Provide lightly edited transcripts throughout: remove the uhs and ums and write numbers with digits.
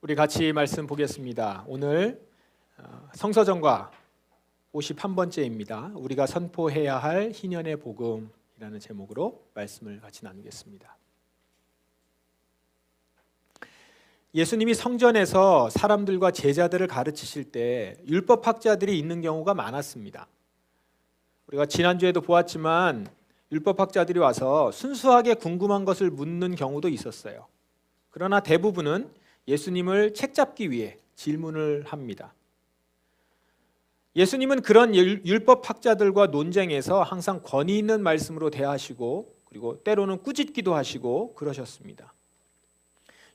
우리 같이 말씀 보겠습니다. 오늘 성서정과 51번째입니다. 우리가 선포해야 할 희년의 복음이라는 제목으로 말씀을 같이 나누겠습니다. 예수님이 성전에서 사람들과 제자들을 가르치실 때 율법학자들이 있는 경우가 많았습니다. 우리가 지난주에도 보았지만 율법학자들이 와서 순수하게 궁금한 것을 묻는 경우도 있었어요. 그러나 대부분은 예수님을 책잡기 위해 질문을 합니다. 예수님은 그런 율법학자들과 논쟁에서 항상 권위 있는 말씀으로 대하시고 그리고 때로는 꾸짖기도 하시고 그러셨습니다.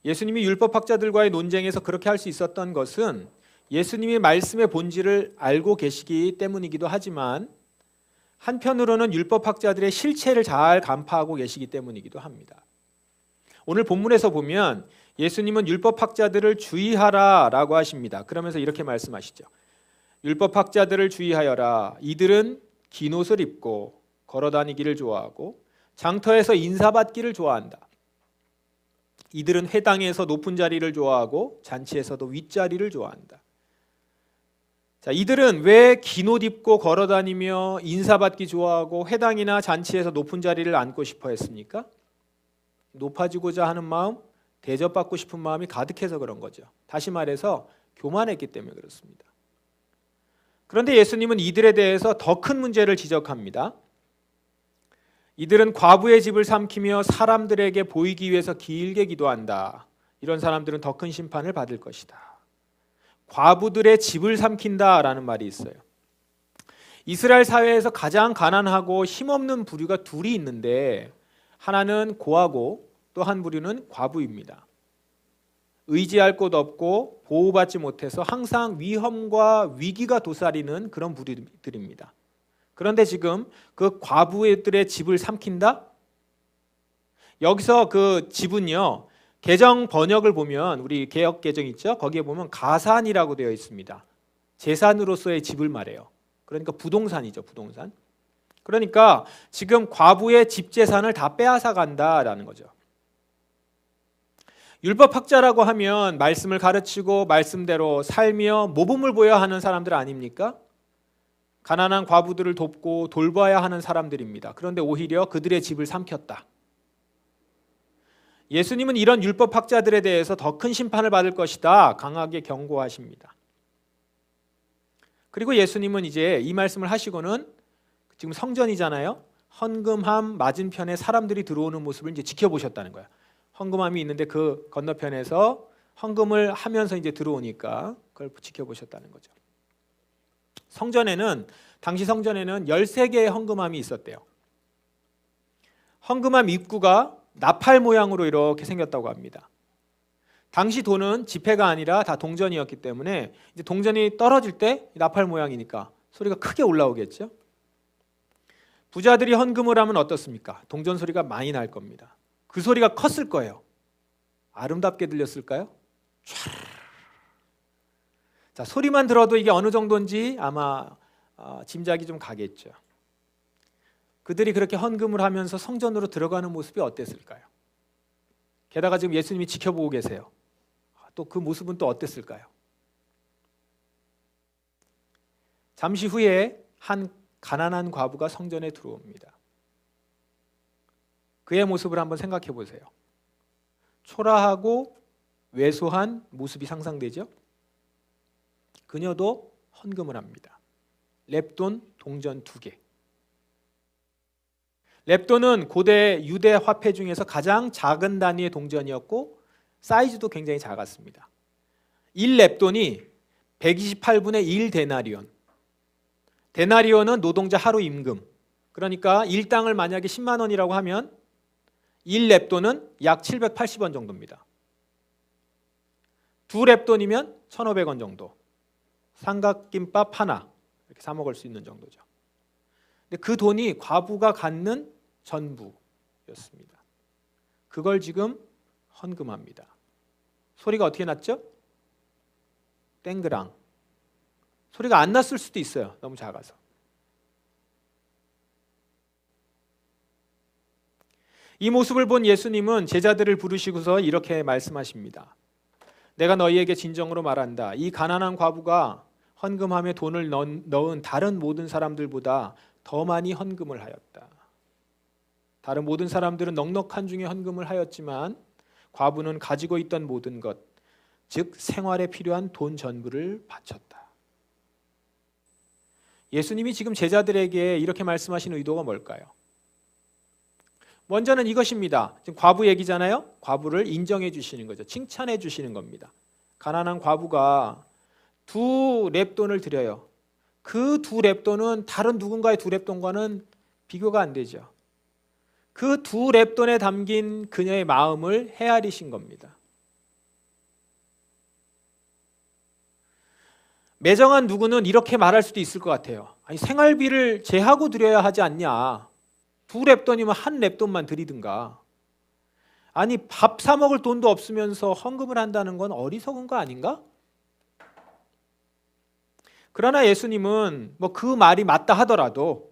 예수님이 율법학자들과의 논쟁에서 그렇게 할 수 있었던 것은 예수님이 말씀의 본질을 알고 계시기 때문이기도 하지만 한편으로는 율법학자들의 실체를 잘 간파하고 계시기 때문이기도 합니다. 오늘 본문에서 보면 예수님은 율법학자들을 주의하라라고 하십니다. 그러면서 이렇게 말씀하시죠. 율법학자들을 주의하여라. 이들은 긴 옷을 입고 걸어다니기를 좋아하고 장터에서 인사받기를 좋아한다. 이들은 회당에서 높은 자리를 좋아하고 잔치에서도 윗자리를 좋아한다. 자, 이들은 왜 긴 옷 입고 걸어다니며 인사받기 좋아하고 회당이나 잔치에서 높은 자리를 앉고 싶어 했습니까? 높아지고자 하는 마음, 대접받고 싶은 마음이 가득해서 그런 거죠. 다시 말해서 교만했기 때문에 그렇습니다. 그런데 예수님은 이들에 대해서 더 큰 문제를 지적합니다. 이들은 과부의 집을 삼키며 사람들에게 보이기 위해서 길게 기도한다. 이런 사람들은 더 큰 심판을 받을 것이다. 과부들의 집을 삼킨다라는 말이 있어요. 이스라엘 사회에서 가장 가난하고 힘없는 부류가 둘이 있는데 하나는 고아고 또 한 부류는 과부입니다. 의지할 곳 없고 보호받지 못해서 항상 위험과 위기가 도사리는 그런 부류들입니다. 그런데 지금 그 과부들의 집을 삼킨다? 여기서 그 집은요, 개정 번역을 보면 우리 개역 개정 있죠? 거기에 보면 가산이라고 되어 있습니다. 재산으로서의 집을 말해요. 그러니까 부동산이죠, 부동산. 그러니까 지금 과부의 집 재산을 다 빼앗아 간다라는 거죠. 율법학자라고 하면 말씀을 가르치고 말씀대로 살며 모범을 보여야 하는 사람들 아닙니까? 가난한 과부들을 돕고 돌봐야 하는 사람들입니다. 그런데 오히려 그들의 집을 삼켰다. 예수님은 이런 율법학자들에 대해서 더 큰 심판을 받을 것이다 강하게 경고하십니다. 그리고 예수님은 이제 이 말씀을 하시고는 지금 성전이잖아요. 헌금함 맞은편에 사람들이 들어오는 모습을 이제 지켜보셨다는 거예요. 헌금함이 있는데 그 건너편에서 헌금을 하면서 이제 들어오니까 그걸 지켜보셨다는 거죠. 당시 성전에는 13개의 헌금함이 있었대요. 헌금함 입구가 나팔 모양으로 이렇게 생겼다고 합니다. 당시 돈은 지폐가 아니라 다 동전이었기 때문에 이제 동전이 떨어질 때 나팔 모양이니까 소리가 크게 올라오겠죠. 부자들이 헌금을 하면 어떻습니까? 동전 소리가 많이 날 겁니다. 그 소리가 컸을 거예요. 아름답게 들렸을까요? 자, 소리만 들어도 이게 어느 정도인지 아마 짐작이 좀 가겠죠. 그들이 그렇게 헌금을 하면서 성전으로 들어가는 모습이 어땠을까요? 게다가 지금 예수님이 지켜보고 계세요. 또 그 모습은 또 어땠을까요? 잠시 후에 한 가난한 과부가 성전에 들어옵니다. 그의 모습을 한번 생각해 보세요. 초라하고 왜소한 모습이 상상되죠? 그녀도 헌금을 합니다. 렙돈 동전 2개. 렙돈은 고대 유대 화폐 중에서 가장 작은 단위의 동전이었고 사이즈도 굉장히 작았습니다. 1렙돈이 128분의 1 데나리온. 데나리온은 노동자 하루 임금. 그러니까 일당을 만약에 10만 원이라고 하면 1렙돈은 약 780원 정도입니다. 2렙돈이면 1,500원 정도. 삼각김밥 하나 이렇게 사 먹을 수 있는 정도죠. 근데 그 돈이 과부가 갖는 전부였습니다. 그걸 지금 헌금합니다. 소리가 어떻게 났죠? 땡그랑. 소리가 안 났을 수도 있어요. 너무 작아서. 이 모습을 본 예수님은 제자들을 부르시고서 이렇게 말씀하십니다. 내가 너희에게 진정으로 말한다. 이 가난한 과부가 헌금함에 돈을 넣은 다른 모든 사람들보다 더 많이 헌금을 하였다. 다른 모든 사람들은 넉넉한 중에 헌금을 하였지만 과부는 가지고 있던 모든 것, 즉 생활에 필요한 돈 전부를 바쳤다. 예수님이 지금 제자들에게 이렇게 말씀하신 의도가 뭘까요? 먼저는 이것입니다. 지금 과부 얘기잖아요. 과부를 인정해 주시는 거죠. 칭찬해 주시는 겁니다. 가난한 과부가 2렙돈을 드려요. 그 2렙돈은 다른 누군가의 2렙돈과는 비교가 안 되죠. 그 2렙돈에 담긴 그녀의 마음을 헤아리신 겁니다. 매정한 누구는 이렇게 말할 수도 있을 것 같아요. 아니, 생활비를 제하고 드려야 하지 않냐. 2렙돈이면 1렙돈만 드리든가. 아니, 밥 사 먹을 돈도 없으면서 헌금을 한다는 건 어리석은 거 아닌가? 그러나 예수님은 뭐 그 말이 맞다 하더라도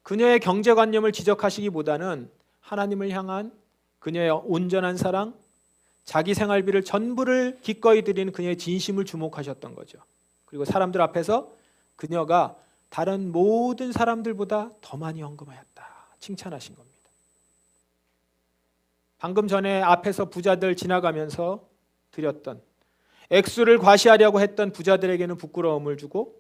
그녀의 경제관념을 지적하시기보다는 하나님을 향한 그녀의 온전한 사랑, 자기 생활비를 전부를 기꺼이 드리는 그녀의 진심을 주목하셨던 거죠. 그리고 사람들 앞에서 그녀가 다른 모든 사람들보다 더 많이 헌금하였다 칭찬하신 겁니다. 방금 전에 앞에서 부자들 지나가면서 드렸던 액수를 과시하려고 했던 부자들에게는 부끄러움을 주고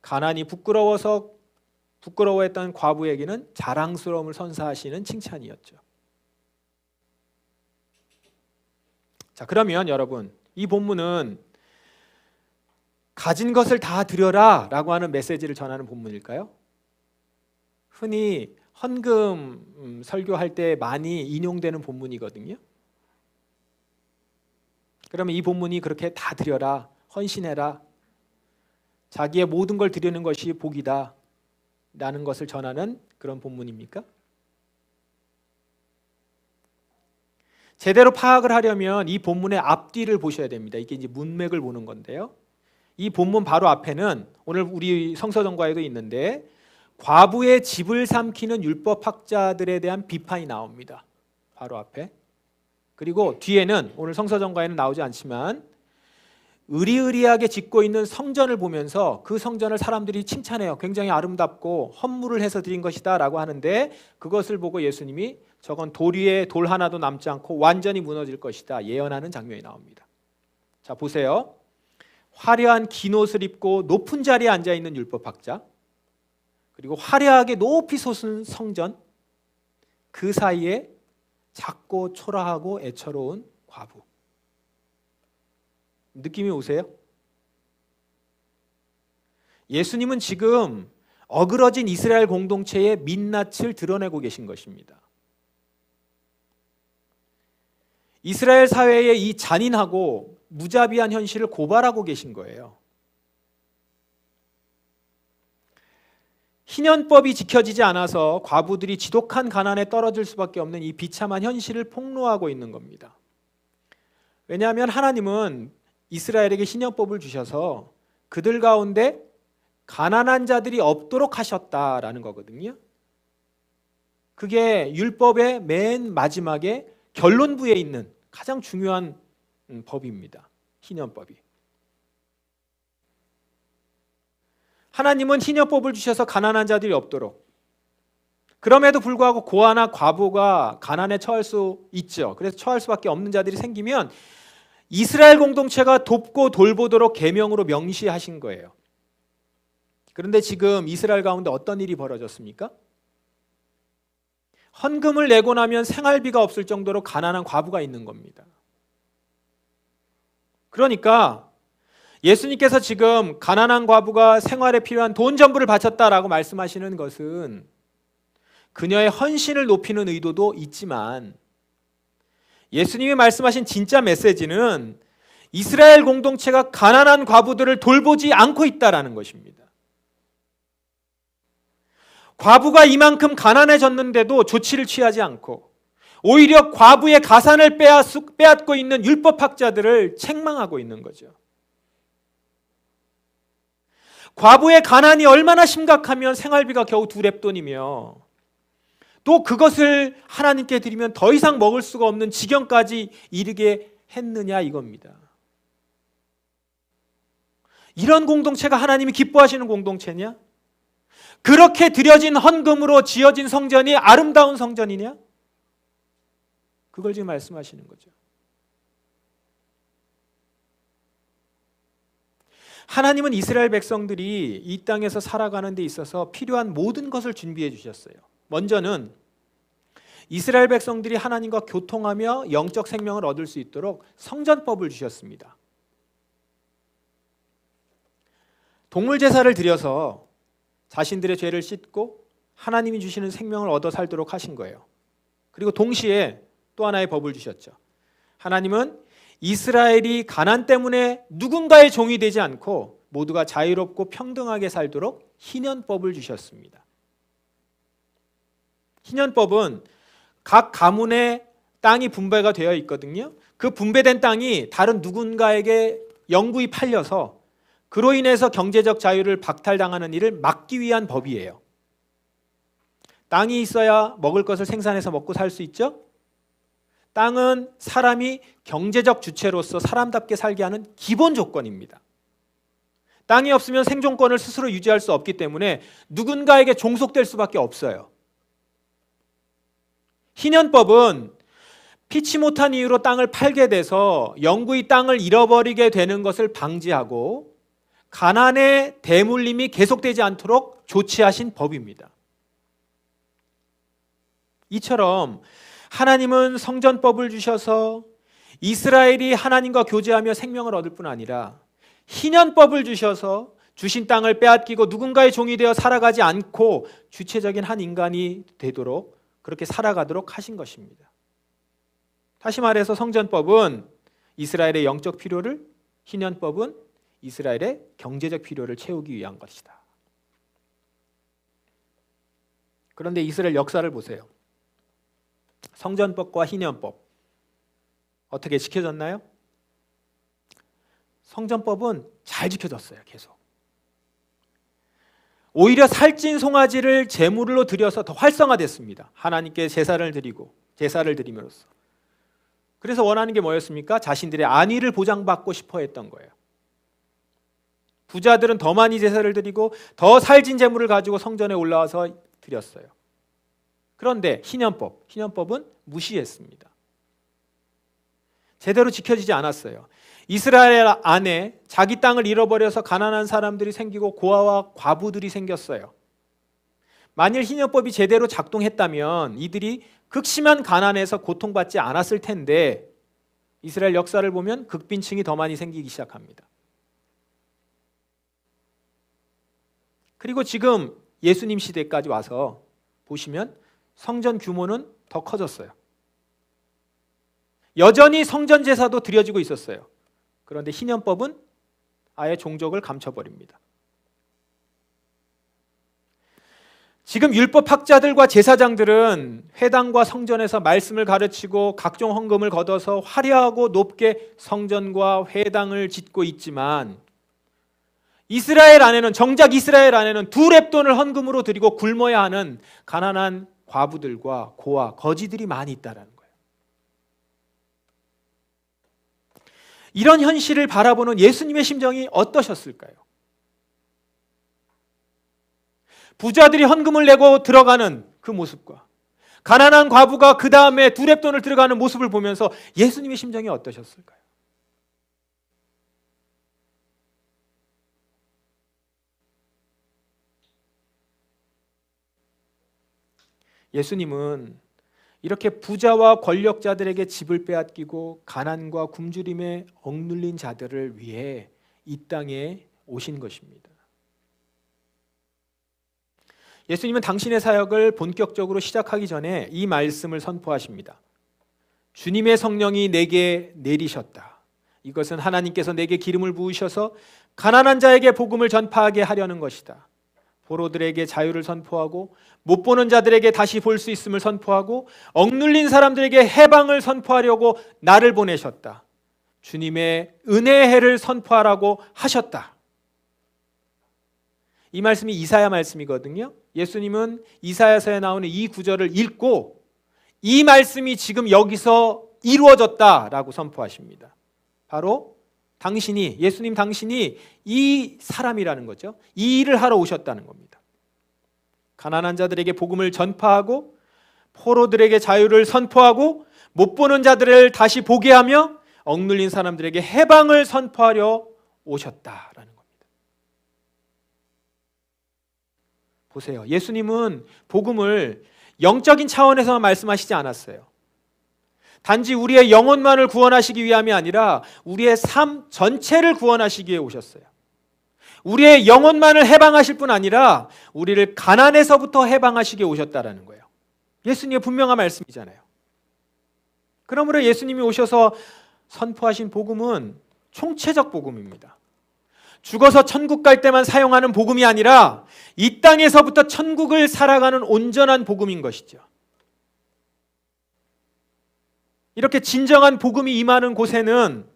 가난이 부끄러워했던 과부에게는 자랑스러움을 선사하시는 칭찬이었죠. 자, 그러면 여러분, 이 본문은 가진 것을 다 드려라 라고 하는 메시지를 전하는 본문일까요? 흔히 헌금 설교할 때 많이 인용되는 본문이거든요. 그러면 이 본문이 그렇게 다 드려라, 헌신해라, 자기의 모든 걸 드리는 것이 복이다 라는 것을 전하는 그런 본문입니까? 제대로 파악을 하려면 이 본문의 앞뒤를 보셔야 됩니다. 이게 이제 문맥을 보는 건데요. 이 본문 바로 앞에는 오늘 우리 성서정과에도 있는데 과부의 집을 삼키는 율법학자들에 대한 비판이 나옵니다. 바로 앞에. 그리고 뒤에는 오늘 성서정과에는 나오지 않지만 의리의리하게 짓고 있는 성전을 보면서 그 성전을 사람들이 칭찬해요. 굉장히 아름답고 헌물을 해서 드린 것이다 라고 하는데 그것을 보고 예수님이 저건 돌 위에 돌 하나도 남지 않고 완전히 무너질 것이다 예언하는 장면이 나옵니다. 자, 보세요. 화려한 긴 옷을 입고 높은 자리에 앉아있는 율법학자, 그리고 화려하게 높이 솟은 성전, 그 사이에 작고 초라하고 애처로운 과부. 느낌이 오세요? 예수님은 지금 어그러진 이스라엘 공동체의 민낯을 드러내고 계신 것입니다. 이스라엘 사회의 이 잔인하고 무자비한 현실을 고발하고 계신 거예요. 희년법이 지켜지지 않아서 과부들이 지독한 가난에 떨어질 수밖에 없는 이 비참한 현실을 폭로하고 있는 겁니다. 왜냐하면 하나님은 이스라엘에게 희년법을 주셔서 그들 가운데 가난한 자들이 없도록 하셨다라는 거거든요. 그게 율법의 맨 마지막에 결론부에 있는 가장 중요한 법입니다. 희년법이. 하나님은 희년법을 주셔서 가난한 자들이 없도록. 그럼에도 불구하고 고아나 과부가 가난에 처할 수 있죠. 그래서 처할 수밖에 없는 자들이 생기면 이스라엘 공동체가 돕고 돌보도록 계명으로 명시하신 거예요. 그런데 지금 이스라엘 가운데 어떤 일이 벌어졌습니까? 헌금을 내고 나면 생활비가 없을 정도로 가난한 과부가 있는 겁니다. 그러니까 예수님께서 지금 가난한 과부가 생활에 필요한 돈 전부를 바쳤다라고 말씀하시는 것은 그녀의 헌신을 높이는 의도도 있지만 예수님이 말씀하신 진짜 메시지는 이스라엘 공동체가 가난한 과부들을 돌보지 않고 있다라는 것입니다. 과부가 이만큼 가난해졌는데도 조치를 취하지 않고 오히려 과부의 가산을 빼앗고 있는 율법학자들을 책망하고 있는 거죠. 과부의 가난이 얼마나 심각하면 생활비가 겨우 2렙돈이며 또 그것을 하나님께 드리면 더 이상 먹을 수가 없는 지경까지 이르게 했느냐 이겁니다. 이런 공동체가 하나님이 기뻐하시는 공동체냐? 그렇게 드려진 헌금으로 지어진 성전이 아름다운 성전이냐? 그걸 지금 말씀하시는 거죠. 하나님은 이스라엘 백성들이 이 땅에서 살아가는 데 있어서 필요한 모든 것을 준비해 주셨어요. 먼저는 이스라엘 백성들이 하나님과 교통하며 영적 생명을 얻을 수 있도록 성전법을 주셨습니다. 동물 제사를 드려서 자신들의 죄를 씻고 하나님이 주시는 생명을 얻어 살도록 하신 거예요. 그리고 동시에 또 하나의 법을 주셨죠. 하나님은 이스라엘이 가난 때문에 누군가의 종이 되지 않고 모두가 자유롭고 평등하게 살도록 희년법을 주셨습니다. 희년법은 각 가문의 땅이 분배가 되어 있거든요. 그 분배된 땅이 다른 누군가에게 영구히 팔려서 그로 인해서 경제적 자유를 박탈당하는 일을 막기 위한 법이에요. 땅이 있어야 먹을 것을 생산해서 먹고 살 수 있죠? 땅은 사람이 경제적 주체로서 사람답게 살게 하는 기본 조건입니다. 땅이 없으면 생존권을 스스로 유지할 수 없기 때문에 누군가에게 종속될 수밖에 없어요. 희년법은 피치 못한 이유로 땅을 팔게 돼서 영구히 땅을 잃어버리게 되는 것을 방지하고 가난의 대물림이 계속되지 않도록 조치하신 법입니다. 이처럼 하나님은 성전법을 주셔서 이스라엘이 하나님과 교제하며 생명을 얻을 뿐 아니라 희년법을 주셔서 주신 땅을 빼앗기고 누군가의 종이 되어 살아가지 않고 주체적인 한 인간이 되도록 그렇게 살아가도록 하신 것입니다. 다시 말해서 성전법은 이스라엘의 영적 필요를, 희년법은 이스라엘의 경제적 필요를 채우기 위한 것이다. 그런데 이스라엘 역사를 보세요. 성전법과 희년법 어떻게 지켜졌나요? 성전법은 잘 지켜졌어요. 계속. 오히려 살찐 송아지를 제물로 드려서 더 활성화됐습니다. 하나님께 제사를 드림으로써. 그래서 원하는 게 뭐였습니까? 자신들의 안위를 보장받고 싶어 했던 거예요. 부자들은 더 많이 제사를 드리고 더 살찐 제물을 가지고 성전에 올라와서 드렸어요. 그런데 희년법은 무시했습니다. 제대로 지켜지지 않았어요. 이스라엘 안에 자기 땅을 잃어버려서 가난한 사람들이 생기고 고아와 과부들이 생겼어요. 만일 희년법이 제대로 작동했다면 이들이 극심한 가난에서 고통받지 않았을 텐데 이스라엘 역사를 보면 극빈층이 더 많이 생기기 시작합니다. 그리고 지금 예수님 시대까지 와서 보시면 성전 규모는 더 커졌어요. 여전히 성전 제사도 드려지고 있었어요. 그런데 희년법은 아예 종족을 감춰버립니다. 지금 율법학자들과 제사장들은 회당과 성전에서 말씀을 가르치고 각종 헌금을 걷어서 화려하고 높게 성전과 회당을 짓고 있지만 정작 이스라엘 안에는 두 렙돈을 헌금으로 드리고 굶어야 하는 가난한 과부들과 고아, 거지들이 많이 있다는 거예요. 이런 현실을 바라보는 예수님의 심정이 어떠셨을까요? 부자들이 헌금을 내고 들어가는 그 모습과 가난한 과부가 그 다음에 두 렙돈을 들어가는 모습을 보면서 예수님의 심정이 어떠셨을까요? 예수님은 이렇게 부자와 권력자들에게 집을 빼앗기고 가난과 굶주림에 억눌린 자들을 위해 이 땅에 오신 것입니다. 예수님은 당신의 사역을 본격적으로 시작하기 전에 이 말씀을 선포하십니다. 주님의 성령이 내게 내리셨다. 이것은 하나님께서 내게 기름을 부으셔서 가난한 자에게 복음을 전파하게 하려는 것이다. 포로들에게 자유를 선포하고 못 보는 자들에게 다시 볼 수 있음을 선포하고 억눌린 사람들에게 해방을 선포하려고 나를 보내셨다. 주님의 은혜의 해를 선포하라고 하셨다. 이 말씀이 이사야 말씀이거든요. 예수님은 이사야서에 나오는 이 구절을 읽고 이 말씀이 지금 여기서 이루어졌다라고 선포하십니다. 바로 예수님 당신이 이 사람이라는 거죠. 이 일을 하러 오셨다는 겁니다. 가난한 자들에게 복음을 전파하고 포로들에게 자유를 선포하고 못 보는 자들을 다시 보게 하며 억눌린 사람들에게 해방을 선포하려 오셨다라는 겁니다. 보세요. 예수님은 복음을 영적인 차원에서만 말씀하시지 않았어요. 단지 우리의 영혼만을 구원하시기 위함이 아니라 우리의 삶 전체를 구원하시기 위해 오셨어요. 우리의 영혼만을 해방하실 뿐 아니라 우리를 가난에서부터 해방하시기 위해 오셨다라는 거예요. 예수님의 분명한 말씀이잖아요. 그러므로 예수님이 오셔서 선포하신 복음은 총체적 복음입니다. 죽어서 천국 갈 때만 사용하는 복음이 아니라 이 땅에서부터 천국을 살아가는 온전한 복음인 것이죠. 이렇게 진정한 복음이 임하는 곳에는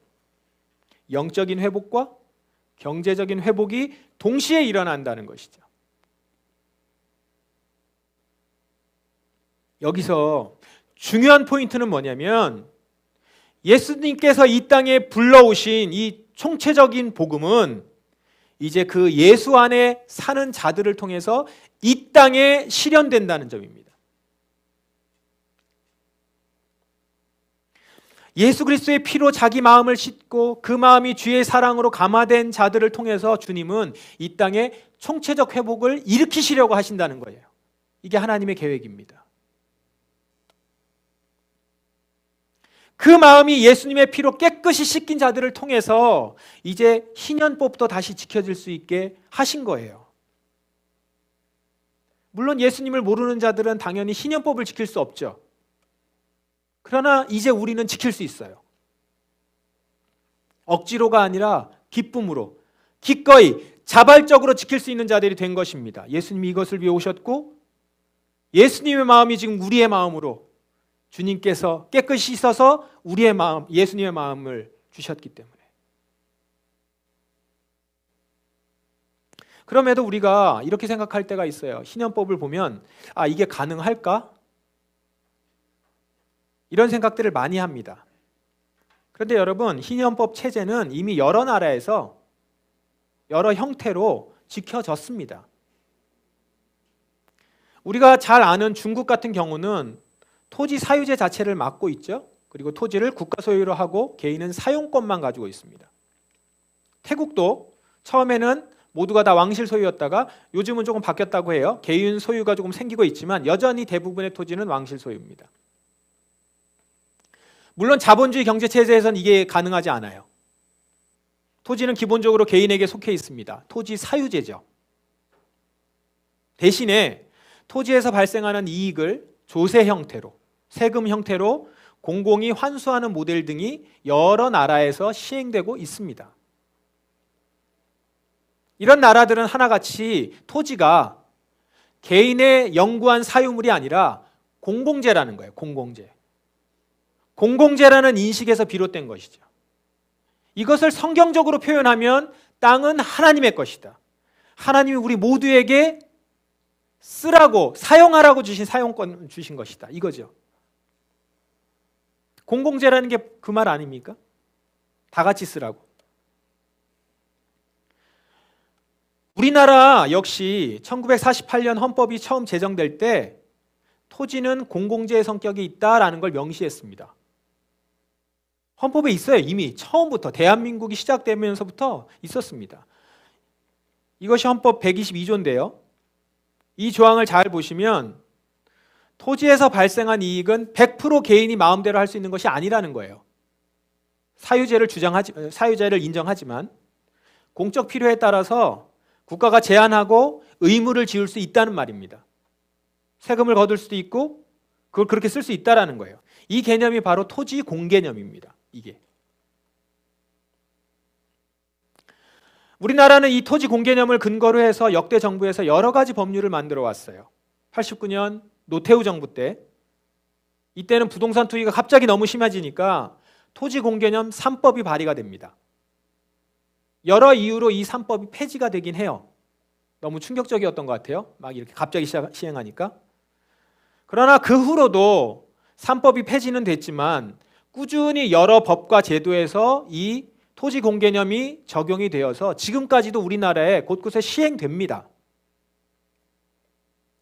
영적인 회복과 경제적인 회복이 동시에 일어난다는 것이죠. 여기서 중요한 포인트는 뭐냐면 예수님께서 이 땅에 불러오신 이 총체적인 복음은 이제 그 예수 안에 사는 자들을 통해서 이 땅에 실현된다는 점입니다. 예수 그리스도의 피로 자기 마음을 씻고 그 마음이 주의 사랑으로 감화된 자들을 통해서 주님은 이 땅에 총체적 회복을 일으키시려고 하신다는 거예요. 이게 하나님의 계획입니다. 그 마음이 예수님의 피로 깨끗이 씻긴 자들을 통해서 이제 희년법도 다시 지켜질 수 있게 하신 거예요. 물론 예수님을 모르는 자들은 당연히 희년법을 지킬 수 없죠. 그러나 이제 우리는 지킬 수 있어요. 억지로가 아니라 기쁨으로, 기꺼이 자발적으로 지킬 수 있는 자들이 된 것입니다. 예수님이 이것을 위해 오셨고 예수님의 마음이 지금 우리의 마음으로 주님께서 깨끗이 씻어서 우리의 마음, 예수님의 마음을 주셨기 때문에. 그럼에도 우리가 이렇게 생각할 때가 있어요. 희년법을 보면 이게 가능할까? 이런 생각들을 많이 합니다. 그런데 여러분, 희년법 체제는 이미 여러 나라에서 여러 형태로 지켜졌습니다. 우리가 잘 아는 중국 같은 경우는 토지 사유제 자체를 막고 있죠. 그리고 토지를 국가 소유로 하고 개인은 사용권만 가지고 있습니다. 태국도 처음에는 모두가 다 왕실 소유였다가 요즘은 조금 바뀌었다고 해요. 개인 소유가 조금 생기고 있지만 여전히 대부분의 토지는 왕실 소유입니다. 물론 자본주의 경제체제에서는 이게 가능하지 않아요. 토지는 기본적으로 개인에게 속해 있습니다. 토지 사유제죠. 대신에 토지에서 발생하는 이익을 조세 형태로, 세금 형태로 공공이 환수하는 모델 등이 여러 나라에서 시행되고 있습니다. 이런 나라들은 하나같이 토지가 개인의 영구한 사유물이 아니라 공공재라는 거예요. 공공재. 공공재라는 인식에서 비롯된 것이죠. 이것을 성경적으로 표현하면 땅은 하나님의 것이다. 하나님이 우리 모두에게 쓰라고, 사용하라고 주신 사용권 주신 것이다. 이거죠. 공공재라는 게 그 말 아닙니까? 다 같이 쓰라고. 우리나라 역시 1948년 헌법이 처음 제정될 때 토지는 공공재의 성격이 있다라는 걸 명시했습니다. 헌법에 있어요. 이미 처음부터 대한민국이 시작되면서부터 있었습니다. 이것이 헌법 122조인데요. 이 조항을 잘 보시면 토지에서 발생한 이익은 100% 개인이 마음대로 할 수 있는 것이 아니라는 거예요. 사유제를 인정하지만 공적 필요에 따라서 국가가 제한하고 의무를 지을 수 있다는 말입니다. 세금을 거둘 수도 있고 그걸 그렇게 쓸 수 있다는 거예요. 이 개념이 바로 토지 공개념입니다. 이게. 우리나라는 이 토지 공개념을 근거로 해서 역대 정부에서 여러 가지 법률을 만들어 왔어요. 89년 노태우 정부 때, 이때는 부동산 투기가 갑자기 너무 심해지니까 토지 공개념 3법이 발의가 됩니다. 여러 이유로 이 3법이 폐지가 되긴 해요. 너무 충격적이었던 것 같아요. 막 이렇게 갑자기 시행하니까. 그러나 그 후로도 3법이 폐지는 됐지만 꾸준히 여러 법과 제도에서 이 토지 공개념이 적용이 되어서 지금까지도 우리나라에 곳곳에 시행됩니다.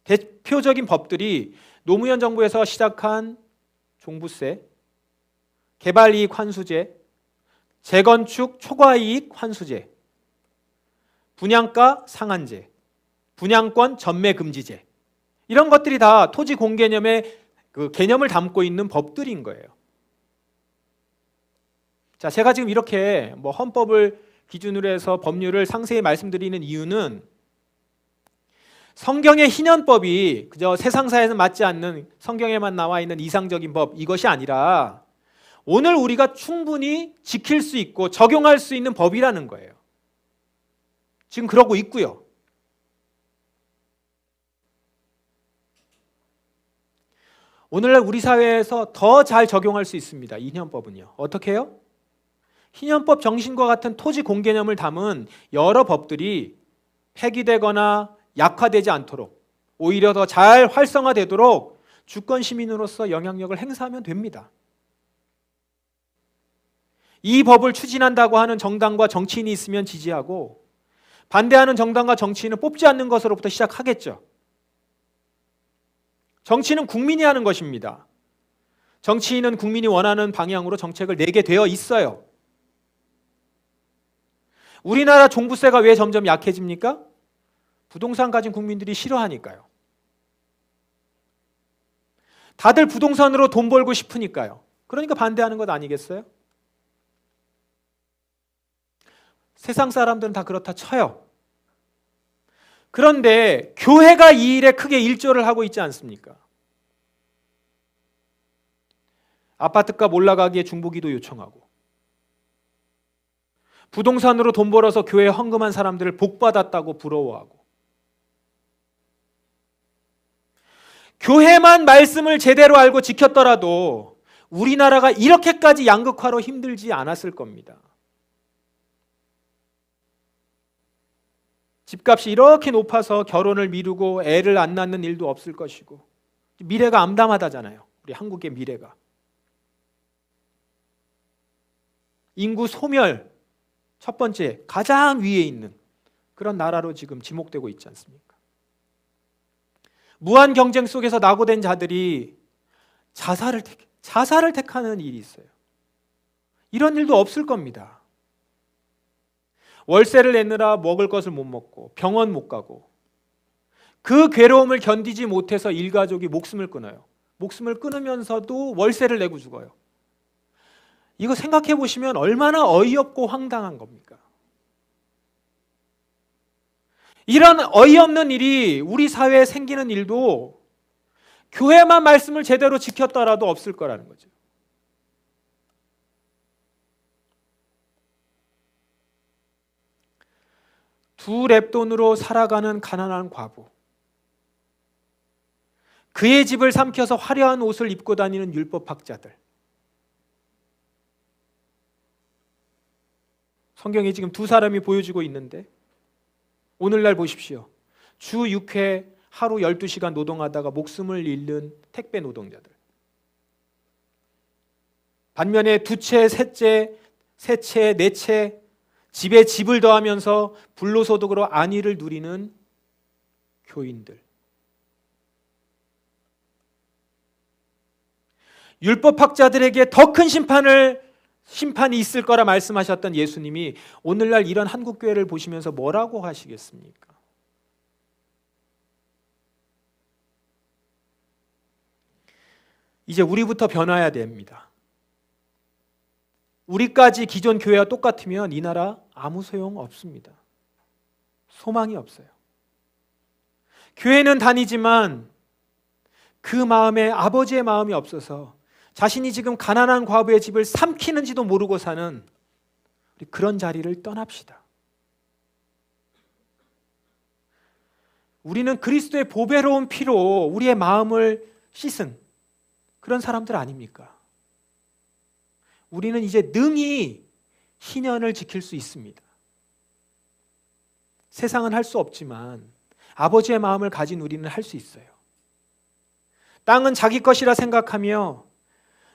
대표적인 법들이 노무현 정부에서 시작한 종부세, 개발이익 환수제, 재건축 초과이익 환수제, 분양가 상한제, 분양권 전매 금지제, 이런 것들이 다 토지 공개념의 그 개념을 담고 있는 법들인 거예요. 자, 제가 지금 이렇게 헌법을 기준으로 해서 법률을 상세히 말씀드리는 이유는 성경의 희년법이 그저 세상사에는 맞지 않는, 성경에만 나와 있는 이상적인 법, 이것이 아니라 오늘 우리가 충분히 지킬 수 있고 적용할 수 있는 법이라는 거예요. 지금 그러고 있고요. 오늘날 우리 사회에서 더 잘 적용할 수 있습니다. 이 희년법은요. 어떻게 해요? 희년법 정신과 같은 토지 공개념을 담은 여러 법들이 폐기되거나 약화되지 않도록, 오히려 더 잘 활성화되도록 주권 시민으로서 영향력을 행사하면 됩니다. 이 법을 추진한다고 하는 정당과 정치인이 있으면 지지하고, 반대하는 정당과 정치인은 뽑지 않는 것으로부터 시작하겠죠. 정치는 국민이 하는 것입니다. 정치인은 국민이 원하는 방향으로 정책을 내게 되어 있어요. 우리나라 종부세가 왜 점점 약해집니까? 부동산 가진 국민들이 싫어하니까요. 다들 부동산으로 돈 벌고 싶으니까요. 그러니까 반대하는 것 아니겠어요? 세상 사람들은 다 그렇다 쳐요. 그런데 교회가 이 일에 크게 일조를 하고 있지 않습니까? 아파트값 올라가기에 중보기도 요청하고, 부동산으로 돈 벌어서 교회에 헌금한 사람들을 복받았다고 부러워하고, 교회만 말씀을 제대로 알고 지켰더라도 우리나라가 이렇게까지 양극화로 힘들지 않았을 겁니다. 집값이 이렇게 높아서 결혼을 미루고 애를 안 낳는 일도 없을 것이고, 미래가 암담하다잖아요. 우리 한국의 미래가. 인구 소멸, 첫 번째, 가장 위에 있는 그런 나라로 지금 지목되고 있지 않습니까? 무한 경쟁 속에서 낙오된 자들이 자살을 택하는 일이 있어요. 이런 일도 없을 겁니다. 월세를 내느라 먹을 것을 못 먹고 병원 못 가고, 그 괴로움을 견디지 못해서 일가족이 목숨을 끊어요. 목숨을 끊으면서도 월세를 내고 죽어요. 이거 생각해 보시면 얼마나 어이없고 황당한 겁니까? 이런 어이없는 일이 우리 사회에 생기는 일도 교회만 말씀을 제대로 지켰더라도 없을 거라는 거죠. 두 랩돈으로 살아가는 가난한 과부, 그의 집을 삼켜서 화려한 옷을 입고 다니는 율법학자들, 성경에 지금 두 사람이 보여지고 있는데, 오늘날 보십시오. 주 6회 하루 12시간 노동하다가 목숨을 잃는 택배 노동자들, 반면에 두 채, 세 채, 네 채 집에 집을 더하면서 불로소득으로 안위를 누리는 교인들, 율법학자들에게 더 큰 심판이 있을 거라 말씀하셨던 예수님이 오늘날 이런 한국교회를 보시면서 뭐라고 하시겠습니까? 이제 우리부터 변화해야 됩니다. 우리까지 기존 교회와 똑같으면 이 나라 아무 소용 없습니다. 소망이 없어요. 교회는 다니지만 그 마음에 아버지의 마음이 없어서 자신이 지금 가난한 과부의 집을 삼키는지도 모르고 사는 그런 자리를 떠납시다. 우리는 그리스도의 보배로운 피로 우리의 마음을 씻은 그런 사람들 아닙니까? 우리는 이제 능히 희년을 지킬 수 있습니다. 세상은 할 수 없지만 아버지의 마음을 가진 우리는 할 수 있어요. 땅은 자기 것이라 생각하며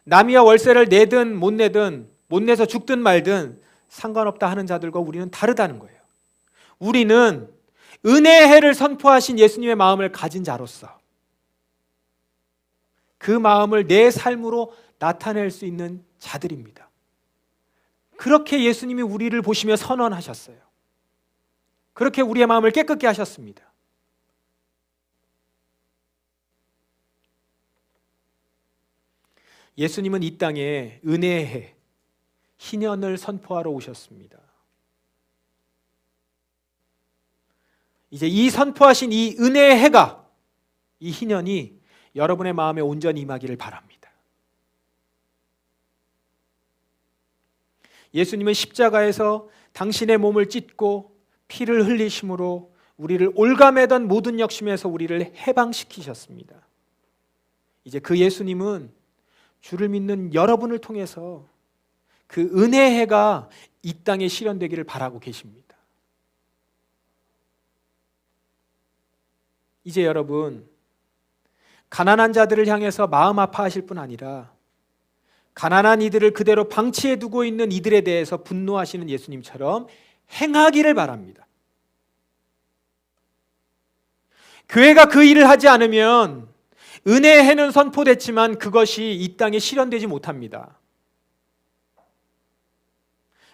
남이야 월세를 내든 못 내든, 못 내서 죽든 말든 상관없다 하는 자들과 우리는 다르다는 거예요. 우리는 은혜의 해를 선포하신 예수님의 마음을 가진 자로서 그 마음을 내 삶으로 나타낼 수 있는 자들입니다. 그렇게 예수님이 우리를 보시며 선언하셨어요. 그렇게 우리의 마음을 깨끗게 하셨습니다. 예수님은 이 땅에 은혜의 해, 희년을 선포하러 오셨습니다. 이제 이 선포하신 이 은혜의 해가, 이 희년이 여러분의 마음에 온전히 임하기를 바랍니다. 예수님은 십자가에서 당신의 몸을 찢고 피를 흘리심으로 우리를 올가매던 모든 역심에서 우리를 해방시키셨습니다. 이제 그 예수님은 주를 믿는 여러분을 통해서 그 은혜의 해가 이 땅에 실현되기를 바라고 계십니다. 이제 여러분, 가난한 자들을 향해서 마음 아파하실 뿐 아니라 가난한 이들을 그대로 방치해 두고 있는 이들에 대해서 분노하시는 예수님처럼 행하기를 바랍니다. 교회가 그 일을 하지 않으면 은혜의 해는 선포됐지만 그것이 이 땅에 실현되지 못합니다.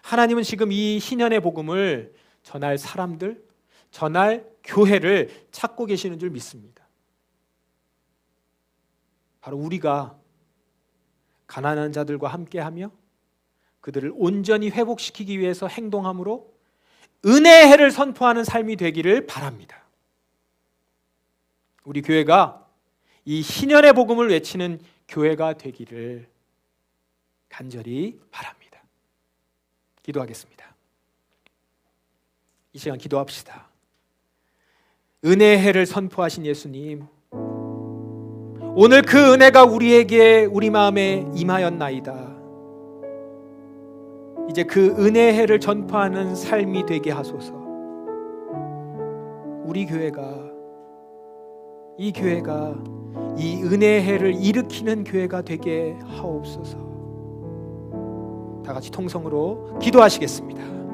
하나님은 지금 이 희년의 복음을 전할 사람들, 전할 교회를 찾고 계시는 줄 믿습니다. 바로 우리가 가난한 자들과 함께하며 그들을 온전히 회복시키기 위해서 행동함으로 은혜의 해를 선포하는 삶이 되기를 바랍니다. 우리 교회가 이 희년의 복음을 외치는 교회가 되기를 간절히 바랍니다. 기도하겠습니다. 이 시간 기도합시다. 은혜의 해를 선포하신 예수님, 오늘 그 은혜가 우리에게 우리 마음에 임하였나이다. 이제 그 은혜의 해를 전파하는 삶이 되게 하소서. 우리 교회가, 이 교회가 이 은혜의 해를 일으키는 교회가 되게 하옵소서. 다 같이 통성으로 기도하시겠습니다.